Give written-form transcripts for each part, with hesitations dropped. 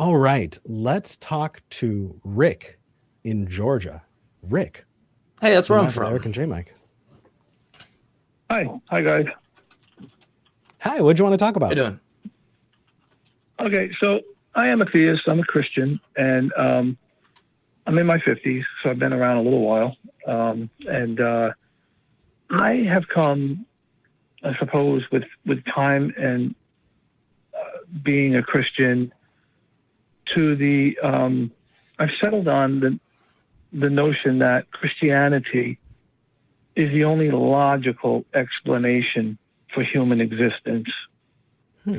All right, let's talk to Rick in Georgia. Rick. Hey, that's where I'm With from. Eric and J Mike. Hi guys. Hi, what do you want to talk How about? you doing? Okay, so I am a theist. I'm a Christian, and I'm in my 50s, so I've been around a little while. I have come, I suppose, with time and being a Christian to the I've settled on the notion that Christianity is the only logical explanation for human existence. How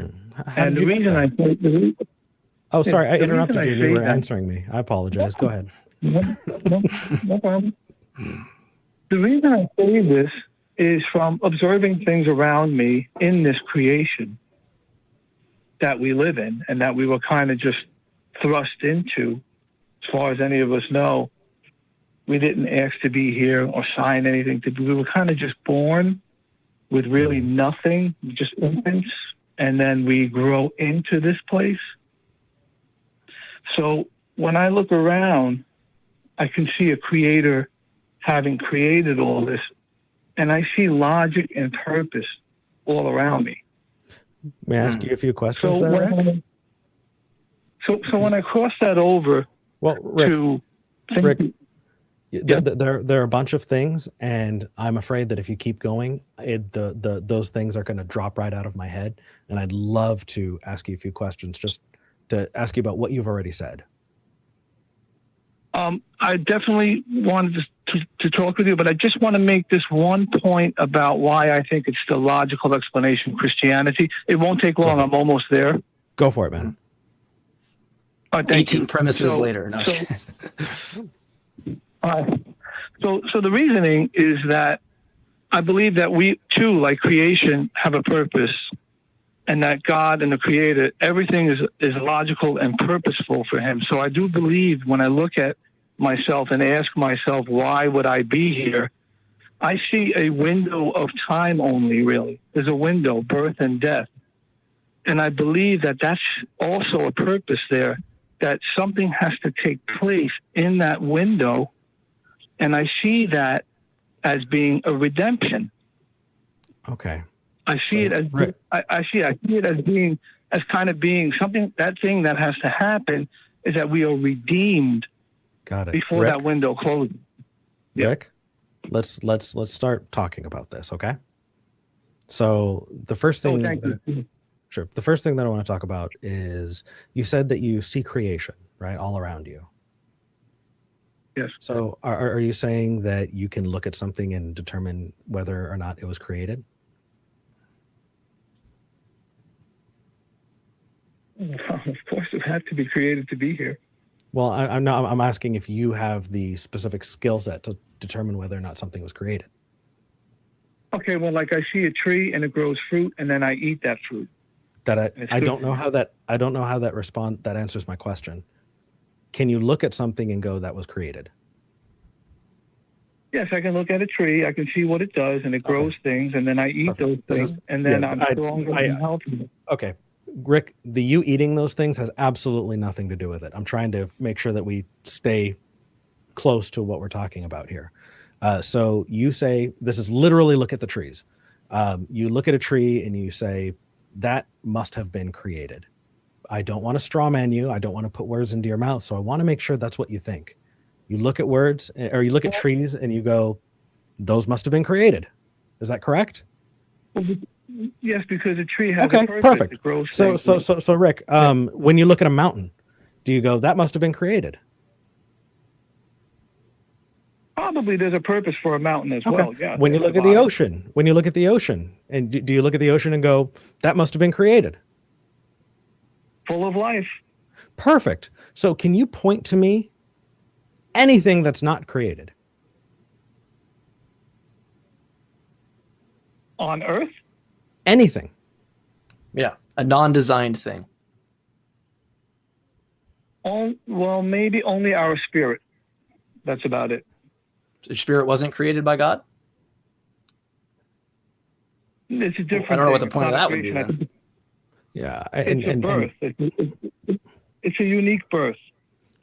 And did the you get reason that? I think Oh, sorry, I the interrupted reason you. I And you say were that- answering me. I apologize. Go ahead. no problem. The reason I say this is from observing things around me in this creation that we live in and that we were kind of just thrust into. As far as any of us know, we didn't ask to be here or sign anything to be. We were kind of just born with really nothing, just infants, and then we grow into this place. So when I look around, I can see a creator having created all this, and I see logic and purpose all around me. May I ask you a few questions So there, Rick? when I cross that over Well, Rick, to Rick, Yeah. there are a bunch of things, and I'm afraid that if you keep going, those things are going to drop right out of my head. And I'd love to ask you a few questions, just to ask you about what you've already said. I definitely wanted to talk with you, but I just want to make this one point about why I think it's the logical explanation of Christianity. It won't take long. I'm almost there. Go for it, man. Thank 18 you. premises later. No. So the reasoning is that I believe that we too, like creation, have a purpose, and that God and the Creator, everything is logical and purposeful for Him. So I do believe when I look at myself and ask myself, why would I be here? I see a window of time only, really. There's a window, birth and death. And I believe that that's also a purpose there, that something has to take place in that window. And I see that as being a redemption. Okay. I see it as Rick. I see it as being something. That thing that has to happen is that we are redeemed. Got it. Before Rick, that window closes. Yeah. Rick, let's start talking about this, okay? So the first thing, thank you. Sure. The first thing that I want to talk about is you said that you see creation, right, all around you. Yes. So are you saying that you can look at something and determine whether or not it was created? Of course, it had to be created to be here. Well, I'm asking if you have the specific skill set to determine whether or not something was created. Okay, well, like I see a tree and it grows fruit, and then I eat that fruit. I don't know how that answers my question. Can you look at something and go, that was created? Yes, I can look at a tree. I can see what it does, and it grows things, and then I eat those things, and then I'm stronger and healthier. Okay. Rick, the you eating those things has absolutely nothing to do with it. I'm trying to make sure that we stay close to what we're talking about here. So you say, this is literally look at the trees. You look at a tree and you say, that must have been created. I don't want to straw man you. I don't want to put words into your mouth. So I want to make sure that's what you think. You look at words, or you look at trees and you go, those must have been created. Is that correct? Yes, because a tree has a purpose. Perfect. It grows So Rick, when you look at a mountain, do you go, that must have been created? Probably there's a purpose for a mountain as well. Yeah. When you look at the ocean, and do you look at the ocean and go, that must have been created? Full of life. Perfect. So can you point to me anything that's not created? On Earth? Anything. Yeah, a non-designed thing. Well, maybe only our spirit. That's about it. Your spirit wasn't created by God? It's a different I don't know what the thing. point of It's that not would be creation. then. Yeah. It's a birth. It's a unique birth.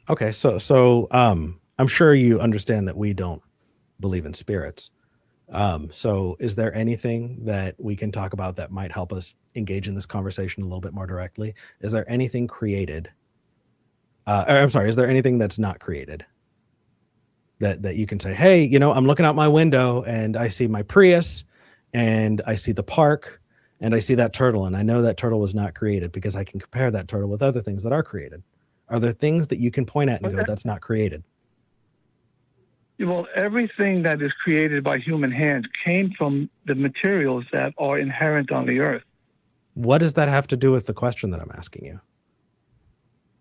Okay, so I'm sure you understand that we don't believe in spirits. So is there anything that we can talk about that might help us engage in this conversation a little bit more directly? Is there anything created? Or, I'm sorry, is there anything that's not created? That you can say, hey, you know, I'm looking out my window and I see my Prius and I see the park and I see that turtle, and I know that turtle was not created because I can compare that turtle with other things that are created. Are there things that you can point at and go, that's not created? Well, everything that is created by human hands came from the materials that are inherent on the earth. What does that have to do with the question that I'm asking you?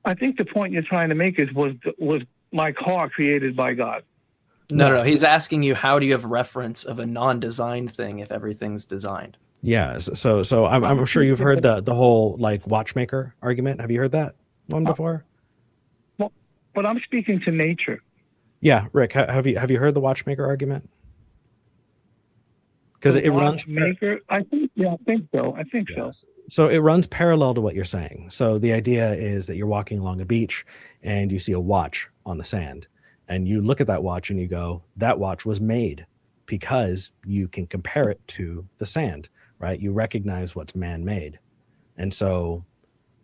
I think the point you're trying to make is, was my car created by God? No. He's asking you, how do you have reference of a non-designed thing if everything's designed? Yeah. So I'm sure you've heard the whole like watchmaker argument. Have you heard that one before? Well, but I'm speaking to nature. Yeah, Rick, have you heard the watchmaker argument? Because it runs. Watchmaker, I think so. I think so. So it runs parallel to what you're saying. So the idea is that you're walking along a beach and you see a watch on the sand, and you look at that watch and you go, that watch was made because you can compare it to the sand, right? You recognize what's man-made. And so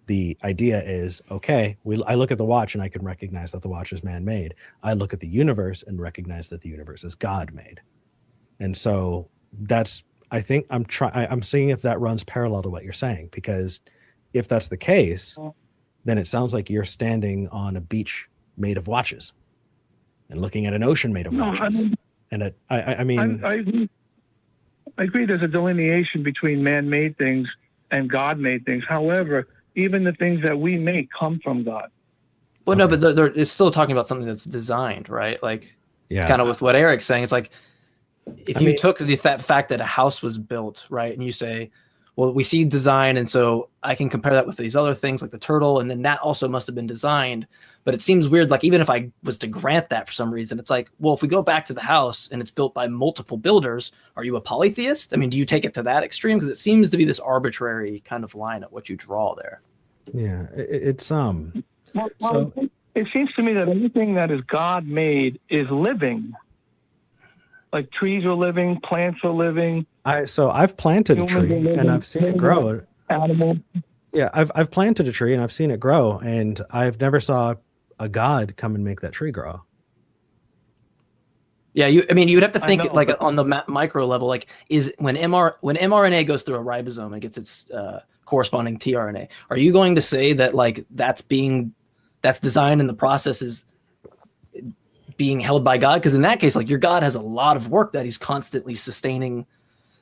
the idea is, okay, I look at the watch and I can recognize that the watch is man-made. I look at the universe and recognize that the universe is God-made. And so that's, I think I'm seeing if that runs parallel to what you're saying, because if that's the case, then it sounds like you're standing on a beach made of watches and looking at an ocean made of watches. I agree there's a delineation between man-made things and God-made things. However, even the things that we make come from God. Well, no, but it's still talking about something that's designed, right? Like, kind of with what Eric's saying. It's like, if you took the fact that a house was built, right, and you say, well, we see design, and so I can compare that with these other things like the turtle, and then that also must have been designed. But it seems weird, like, even if I was to grant that for some reason, it's like, well, if we go back to the house and it's built by multiple builders, are you a polytheist? I mean, do you take it to that extreme? Because it seems to be this arbitrary kind of line at what you draw there. Yeah, it's Well, it seems to me that anything that is God-made is living. Like trees are living, plants are living. I've planted a tree and I've seen it grow. Animals. Yeah, I've planted a tree and I've seen it grow, and I've never saw a God come and make that tree grow. Yeah, you'd have to think like on the micro level, like when mRNA goes through a ribosome and gets its corresponding tRNA, are you going to say that like that's designed and the process is being held by God? Because in that case, like your God has a lot of work that he's constantly sustaining,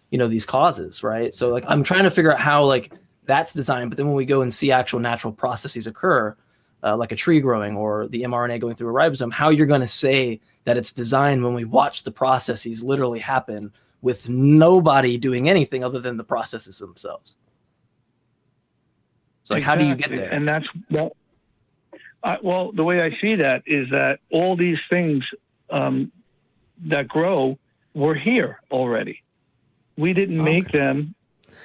these causes, right? So like I'm trying to figure out how like that's designed, but then when we go and see actual natural processes occur, like a tree growing or the mRNA going through a ribosome, how you're going to say that it's designed when we watch the processes literally happen with nobody doing anything other than the processes themselves. So like, how do you get there? And that's well, the way I see that is that all these things that grow were here already. We didn't make them.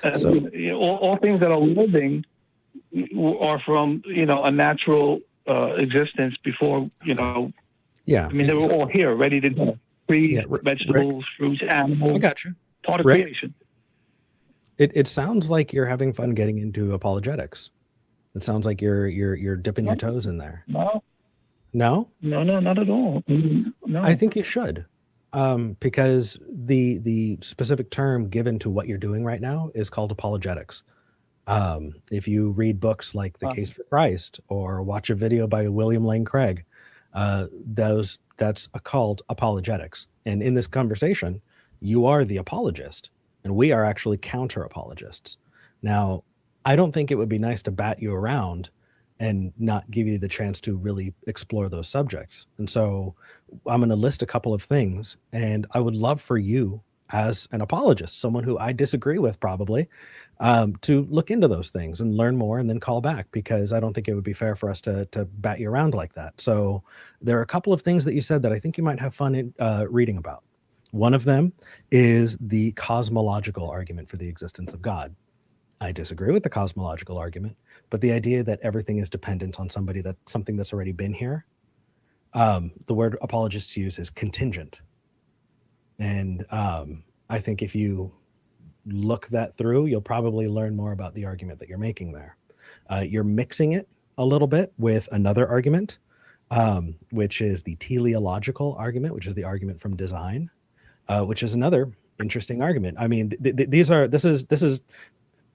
All things that are living are from a natural existence before Yeah, I mean they were all here, ready to go. Trees, vegetables, fruits, animals. I got you. Part of creation. It sounds like you're having fun getting into apologetics. It sounds like you're dipping your toes in there. No, not at all. No, I think you should, because the specific term given to what you're doing right now is called apologetics. If you read books like The Case for Christ or watch a video by William Lane Craig, that's called apologetics. And in this conversation, you are the apologist, and we are actually counter apologists. Now, I don't think it would be nice to bat you around and not give you the chance to really explore those subjects. And so I'm going to list a couple of things, and I would love for you as an apologist, someone who I disagree with probably, to look into those things and learn more and then call back, because I don't think it would be fair for us to bat you around like that. So there are a couple of things that you said that I think you might have fun in, reading about. One of them is the cosmological argument for the existence of God. I disagree with the cosmological argument, but the idea that everything is dependent on something that's already been here, the word apologists use is contingent. And I think if you look that through, you'll probably learn more about the argument that you're making there. You're mixing it a little bit with another argument, which is the teleological argument, which is the argument from design, which is another interesting argument. I mean, this is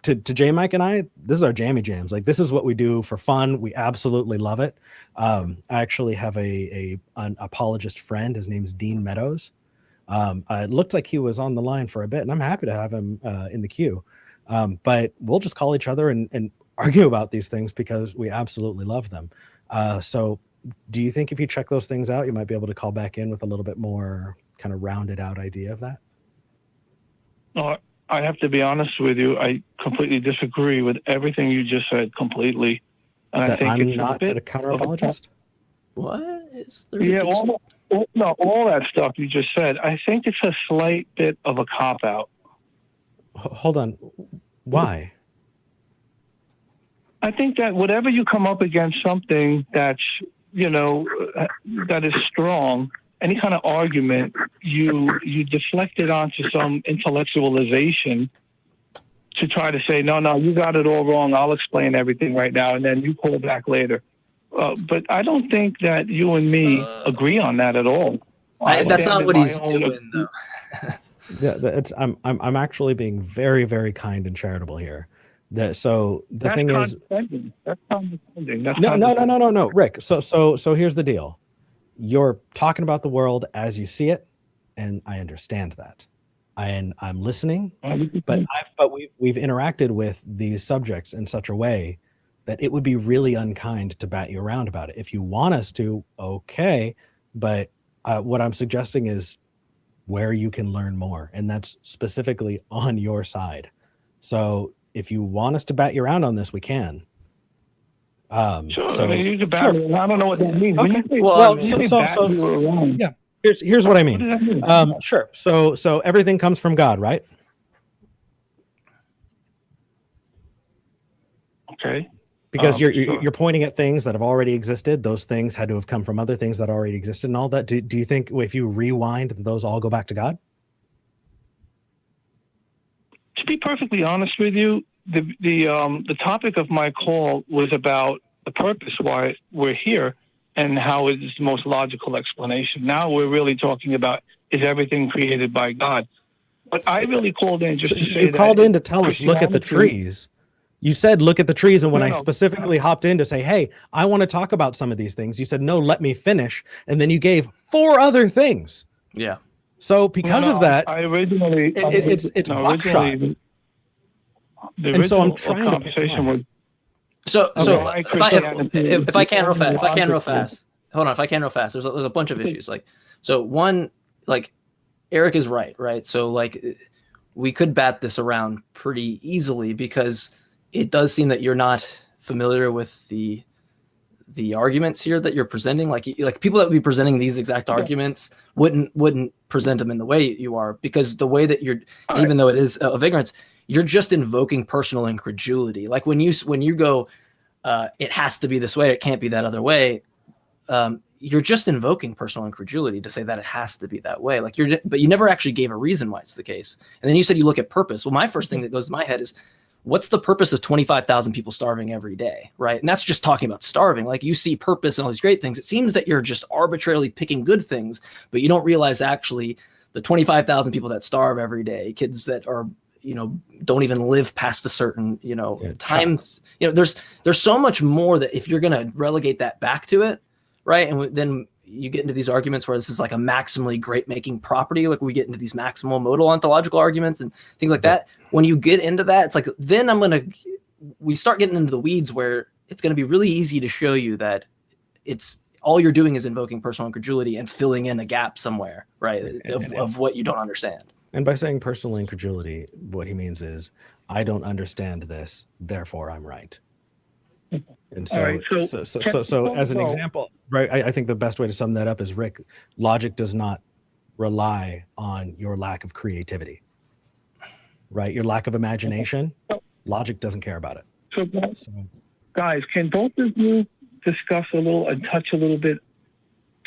to J Mike and I, this is our jammy jams. Like, this is what we do for fun. We absolutely love it. I actually have an apologist friend. His name's Dean Meadows. It looked like he was on the line for a bit, and I'm happy to have him in the queue. But we'll just call each other and argue about these things because we absolutely love them. So do you think if you check those things out, you might be able to call back in with a little bit more kind of rounded out idea of that? I have to be honest with you. I completely disagree with everything you just said completely. And That I think I'm it's not a counter apologist? What is the Yeah, all that stuff you just said. I think it's a slight bit of a cop out. Hold on. Why? I think that whatever you come up against something that's, that is strong, any kind of argument, you deflect it onto some intellectualization to try to say, no, you got it all wrong. I'll explain everything right now, and then you pull back later. But I don't think that you and me agree on that at all. That's not what he's doing, though. Yeah, I'm actually being very, very kind and charitable here. That's condescending. That's condescending. No, Rick. So here's the deal. You're talking about the world as you see it, and I understand that. And I'm listening, but we've interacted with these subjects in such a way that it would be really unkind to bat you around about it. If you want us to, okay, but what I'm suggesting is where you can learn more, and that's specifically on your side. So if you want us to bat you around on this, we can. Sure. So, I mean, you can bat me. I don't know what that means. Okay. Yeah. Here's what I mean. What does that mean? Sure. So everything comes from God, right? Okay. Because you're pointing at things that have already existed. Those things had to have come from other things that already existed and all that. Do you think if you rewind, that those all go back to God? To be perfectly honest with you, the topic of my call was about the purpose why we're here and how it is the most logical explanation. Now we're really talking about, is everything created by God? But I really called in just to say that. You called in to tell us, look at the trees. You said, look at the trees. And when I specifically hopped in to say, hey, I want to talk about some of these things, you said, no, let me finish. And then you gave 4 other things. Yeah. So because of that, it's buckshot. And so I'm trying to pick one. If I can real fast, hold on. If I can real fast, there's a bunch of issues. So one, Eric is right. So we could bat this around pretty easily because it does seem that you're not familiar with the arguments here that you're presenting. Like people that would be presenting these exact arguments wouldn't present them in the way you are, because the way that you're, even though it is of ignorance, you're just invoking personal incredulity. Like when you go, it has to be this way, it can't be that other way. You're just invoking personal incredulity to say that it has to be that way. But you never actually gave a reason why it's the case. And then you said you look at purpose. Well, my first thing that goes to my head is, what's the purpose of 25,000 people starving every day, right? And that's just talking about starving. Like, you see purpose and all these great things. It seems that you're just arbitrarily picking good things, but you don't realize actually the 25,000 people that starve every day, kids that are, don't even live past a certain, time. There's so much more that if you're going to relegate that back to it, right? And then you get into these arguments where this is like a maximally great making property. Like we get into these maximal modal ontological arguments and things like that. When you get into that, it's like, then we start getting into the weeds where it's going to be really easy to show you that it's all you're doing is invoking personal incredulity and filling in a gap somewhere, right? Of what you don't understand. And by saying personal incredulity, what he means is, I don't understand this, therefore I'm right. And so as an example, right, I think the best way to sum that up is, Rick, logic does not rely on your lack of creativity, right? Your lack of imagination Logic doesn't care about it. So, guys, can both of you discuss a little and touch a little bit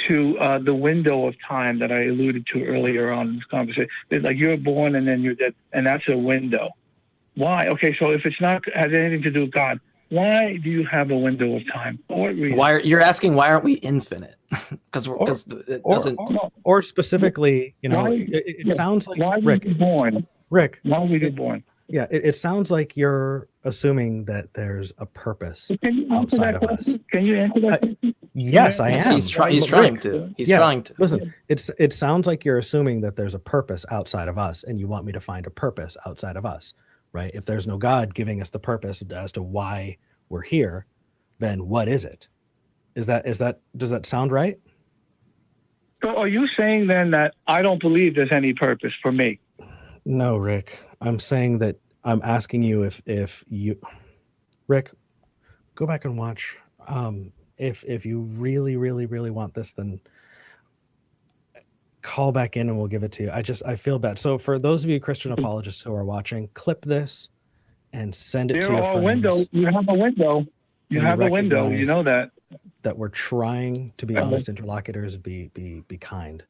to the window of time that I alluded to earlier on in this conversation? It's like you're born and then you're dead, and that's a window. Why? Okay, so if it's not has anything to do with God, why do you have a window of time? For what reason? You're asking why aren't we infinite? Because it doesn't. Or specifically, it sounds like why Rick. were you born? Rick, why were you born? Yeah, it sounds like you're assuming that there's a purpose outside of us. Can you answer that? Yes, I am. He's trying to. He's trying to. Listen, it sounds like you're assuming that there's a purpose outside of us, and you want me to find a purpose outside of us, right? If there's no God giving us the purpose as to why we're here, then what is it? Does that sound right? So are you saying then that I don't believe there's any purpose for me? No, Rick. I'm saying that I'm asking you if you, Rick, go back and watch. If you really, really, really want this, then call back in and we'll give it to you. I feel bad. So for those of you Christian apologists who are watching, clip this and send it to your friends. You have a window. You have a window. You know that. That we're trying to be honest interlocutors, be kind.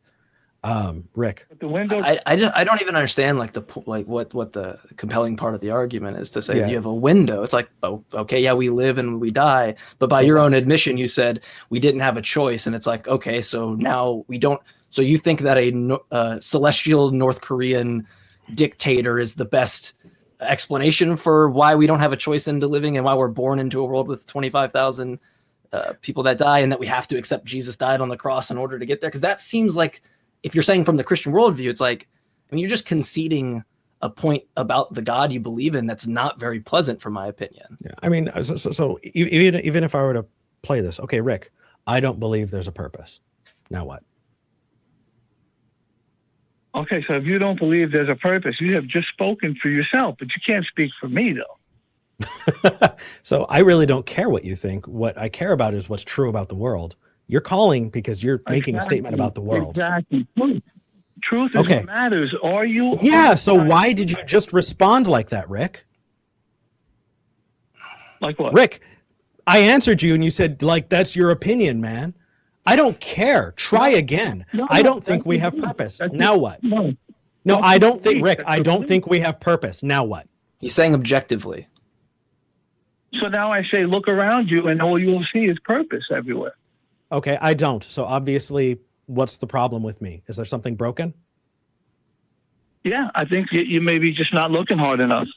Rick, the window. I don't even understand what the compelling part of the argument is to say you have a window. It's like, oh, okay, yeah, we live and we die, but by your own admission, you said we didn't have a choice, and it's like, okay, so now we don't. So you think that a celestial North Korean dictator is the best explanation for why we don't have a choice into living and why we're born into a world with 25,000 people that die, and that we have to accept Jesus died on the cross in order to get there? Because that seems like, if you're saying from the Christian worldview, it's like, I mean, you're just conceding a point about the God you believe in that's not very pleasant, from my opinion. Yeah, I mean, so even if I were to play this, okay, Rick, I don't believe there's a purpose. Now what? Okay, so if you don't believe there's a purpose, you have just spoken for yourself, but you can't speak for me, though. So I really don't care what you think. What I care about is what's true about the world. You're calling because you're making a statement about the world. Exactly. Truth is what matters. Are you? Yeah. So why did you just respond like that, Rick? Like what? Rick, I answered you and you said, like, that's your opinion, man. I don't care. Try again. I don't think we have purpose. Now what? No, I don't think, Rick, I don't think we have purpose. Now what? He's saying objectively. So now I say, look around you and all you'll see is purpose everywhere. Okay, I don't. So obviously, what's the problem with me? Is there something broken? Yeah, I think you may be just not looking hard enough.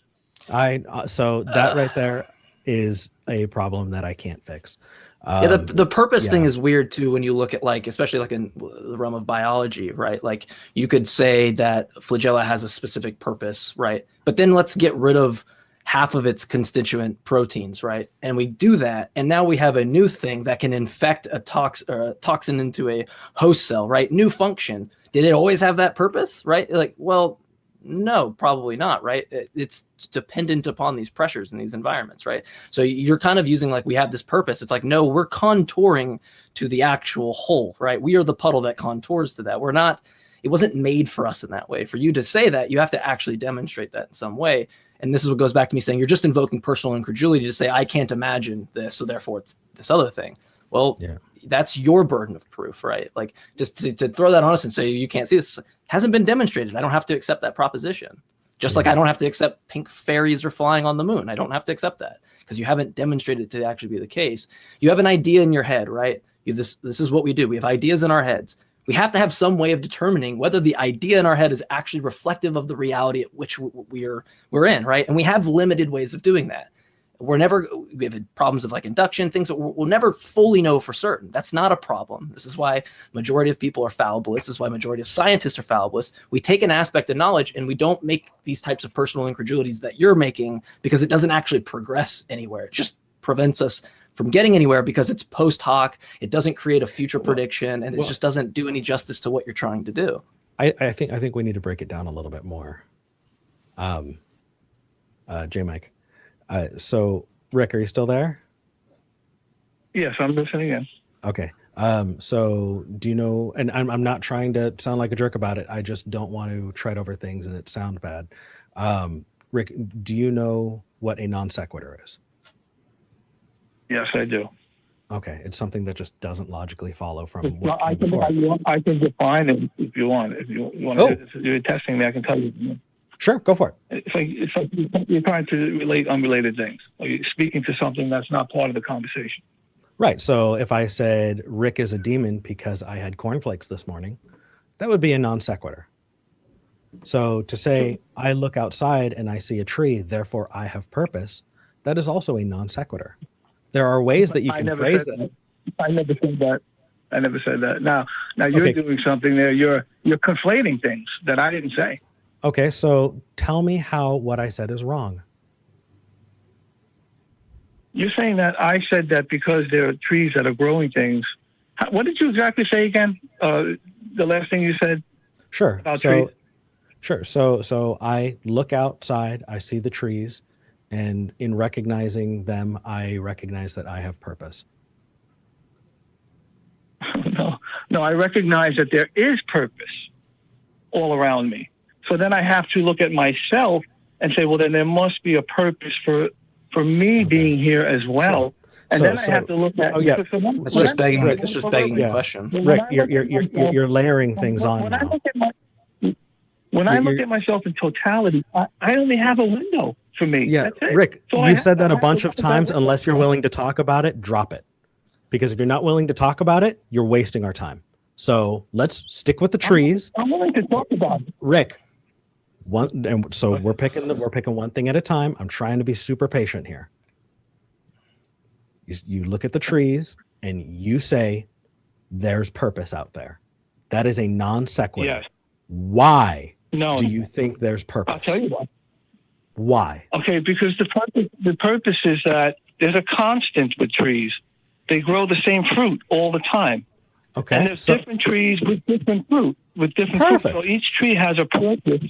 So that right there is a problem that I can't fix. The purpose thing is weird too when you look at, like, especially like in the realm of biology, right? Like, you could say that flagella has a specific purpose, right? But then let's get rid of half of its constituent proteins, right? And we do that, and now we have a new thing that can infect a toxin into a host cell, right? New function. Did it always have that purpose, right? Like, well, no, probably not, right? It's dependent upon these pressures in these environments, right? So you're kind of using, like, we have this purpose. It's like, no, we're contouring to the actual whole, right? We are the puddle that contours to that. We're not, it wasn't made for us in that way. For you to say that, you have to actually demonstrate that in some way. And this is what goes back to me saying you're just invoking personal incredulity to say, I can't imagine this, so therefore it's this other thing. Well, that's your burden of proof, right? Like, just to throw that on us and say you can't see this hasn't been demonstrated. I don't have to accept that proposition. Just like I don't have to accept pink fairies are flying on the moon. I don't have to accept that because you haven't demonstrated it to actually be the case. You have an idea in your head, right? You have this is what we do. We have ideas in our heads. We have to have some way of determining whether the idea in our head is actually reflective of the reality at which we're in, right? And we have limited ways of doing that. We have problems of, like, induction, things that we'll never fully know for certain. That's not a problem. This is why majority of people are fallibilists. This is why majority of scientists are fallibilists. We take an aspect of knowledge and we don't make these types of personal incredulities that you're making because it doesn't actually progress anywhere. It just prevents us from getting anywhere because it's post hoc. It doesn't create a future prediction, and it just doesn't do any justice to what you're trying to do. I think we need to break it down a little bit more. J Mike. So Rick, are you still there? Yes, I'm listening in. Okay. So do you know, and I'm not trying to sound like a jerk about it. I just don't want to tread over things and it sound bad. Rick, do you know what a non sequitur is? Yes, I do. Okay, it's something that just doesn't logically follow from Well, what came before. I can define it if you want. If you want Oh. to do testing me, I can tell you. Sure, go for it. It's like you're trying to relate unrelated things. Or you're speaking to something that's not part of the conversation. Right. So if I said Rick is a demon because I had cornflakes this morning, that would be a non sequitur. So to say I look outside and I see a tree, therefore I have purpose, that is also a non sequitur. There are ways that you can phrase that. I never said that. I never said that. Now you're doing something there. You're conflating things that I didn't say. Okay, so tell me how what I said is wrong. You're saying that I said that because there are trees that are growing things. What did you exactly say again? The last thing you said? Sure. About trees? Sure. So I look outside, I see the trees, and in recognizing them, I recognize that I have purpose. No, I recognize that there is purpose all around me. So then I have to look at myself and say, well, then there must be a purpose for me being here as well. And then I have to look at. Oh yeah, it's just begging the question. Rick, you're layering things on now. When I look at myself in totality, I only have a window for me. Yeah, that's it. Rick, So you've said that a bunch of times. Unless you're willing to talk about it, drop it. Because if you're not willing to talk about it, you're wasting our time. So let's stick with the trees. I'm willing to talk about it. Rick, so we're picking one thing at a time. I'm trying to be super patient here. You look at the trees and you say, there's purpose out there. That is a non sequitur. Yes. Why No. do you think there's purpose? I'll tell you why. Why? Okay, because the purpose is that there's a constant with trees. They grow the same fruit all the time. Okay. And there's different trees with different fruit, Perfect. So each tree has a purpose.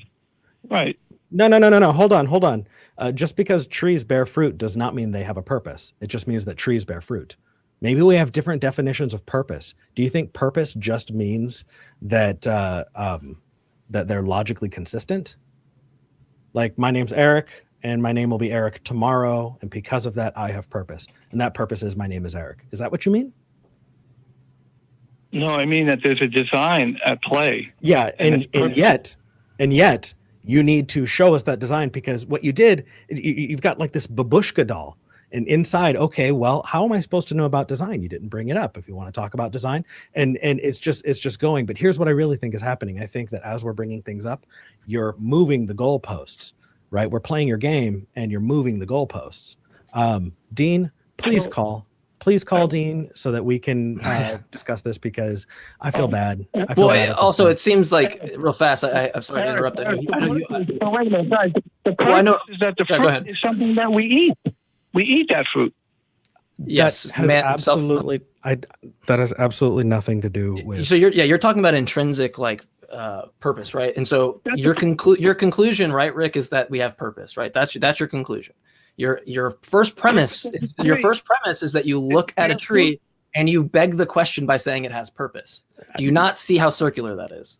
Right. No. Hold on. Just because trees bear fruit does not mean they have a purpose. It just means that trees bear fruit. Maybe we have different definitions of purpose. Do you think purpose just means that that they're logically consistent? Like, my name's Eric, and my name will be Eric tomorrow, and because of that, I have purpose. And that purpose is my name is Eric. Is that what you mean? No, I mean that there's a design at play. Yeah, and yet you need to show us that design, because what you did, you've got like this babushka doll, and inside, okay, well, how am I supposed to know about design? You didn't bring it up if you want to talk about design, and it's just going. But here's what I really think is happening. I think that as we're bringing things up, you're moving the goalposts, right? We're playing your game and you're moving the goalposts. Dean, please call Dean so that we can discuss this, because I feel bad. Also, it seems like, real fast, I'm sorry to interrupt. I know you. Wait a minute, guys. The purpose is that the fruit is something that we eat. We eat that fruit. Yes, that has absolutely nothing to do with. So you're talking about intrinsic purpose, right? And so your conclusion, right, Rick, is that we have purpose, right? That's your conclusion. Your first premise is that you look at a tree and you beg the question by saying it has purpose. Do you not see how circular that is?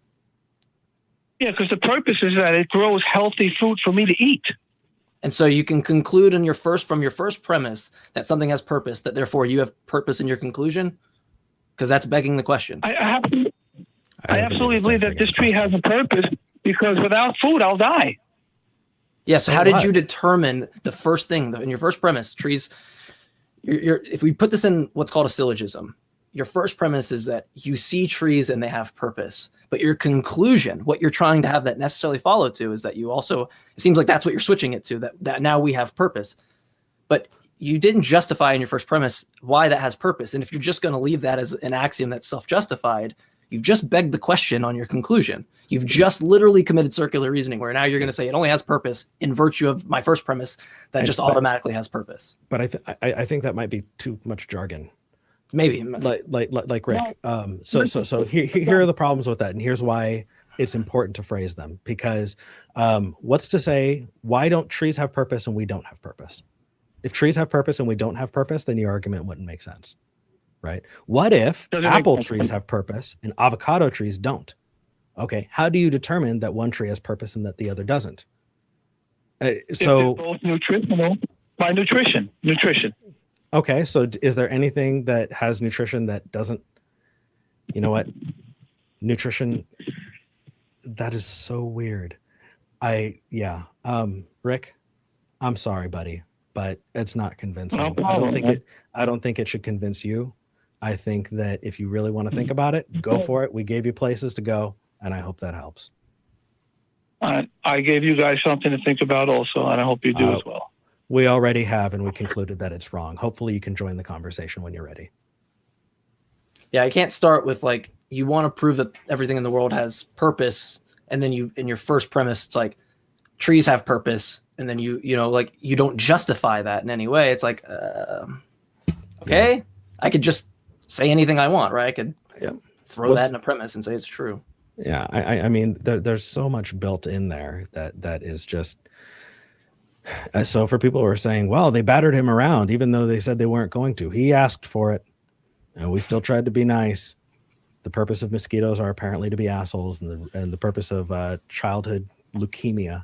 Yeah, because the purpose is that it grows healthy fruit for me to eat. And so you can conclude from your first premise that something has purpose, that therefore you have purpose in your conclusion, because that's begging the question. I absolutely believe that this tree has a purpose, because without food, I'll die. Yeah. So how did you determine the first thing in your first premise? Trees. If we put this in what's called a syllogism, your first premise is that you see trees and they have purpose. But your conclusion, what you're trying to have that necessarily follow to, is that you also, it seems like that's what you're switching it to, that now we have purpose. But you didn't justify in your first premise why that has purpose. And if you're just going to leave that as an axiom that's self-justified, you've just begged the question on your conclusion. You've just literally committed circular reasoning, where now you're going to say it only has purpose in virtue of my first premise that just automatically has purpose. But I think that might be too much jargon. Maybe like Rick. So here are the problems with that, and here's why it's important to phrase them. Because what's to say, why don't trees have purpose and we don't have purpose? If trees have purpose and we don't have purpose, then your argument wouldn't make sense, right? What if apple trees have purpose and avocado trees don't? Okay, how do you determine that one tree has purpose and that the other doesn't? If So they're both nutritional, by nutrition. okay, so is there anything that has nutrition that doesn't? You know what? Nutrition. That is so weird. Rick, I'm sorry, buddy, but it's not convincing. No problem, I don't think it should convince you. I think that if you really want to think about it, go for it. We gave you places to go, and I hope that helps. I gave you guys something to think about also, and I hope you do as well. We already have, and we concluded that it's wrong. Hopefully you can join the conversation when you're ready. Yeah, I can't start with like, you want to prove that everything in the world has purpose, and then you, in your first premise, it's like trees have purpose, and then you don't justify that in any way. It's like, okay, yeah. I could just say anything I want, right? I could throw that in a premise and say it's true. Yeah, I mean, there's so much built in there that is just. So for people who are saying, well, they battered him around, even though they said they weren't going to, he asked for it, and we still tried to be nice. The purpose of mosquitoes are apparently to be assholes, and the purpose of childhood leukemia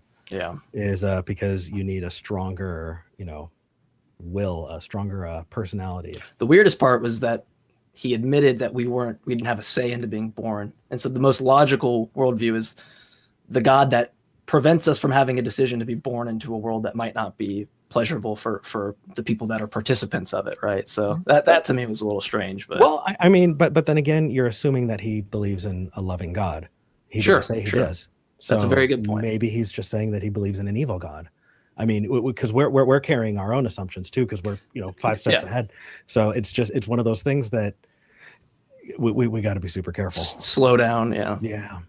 is because you need a stronger, will, a stronger personality. The weirdest part was that he admitted that we didn't have a say into being born. And so the most logical worldview is the God that prevents us from having a decision to be born into a world that might not be pleasurable for the people that are participants of it, right? So that to me was a little strange. But well, I mean, but then again, you're assuming that he believes in a loving God. He didn't say he does. So that's a very good point. Maybe he's just saying that he believes in an evil God. I mean, because we're carrying our own assumptions too, because we're 5 steps ahead. So it's one of those things that we got to be super careful. Slow down. Yeah.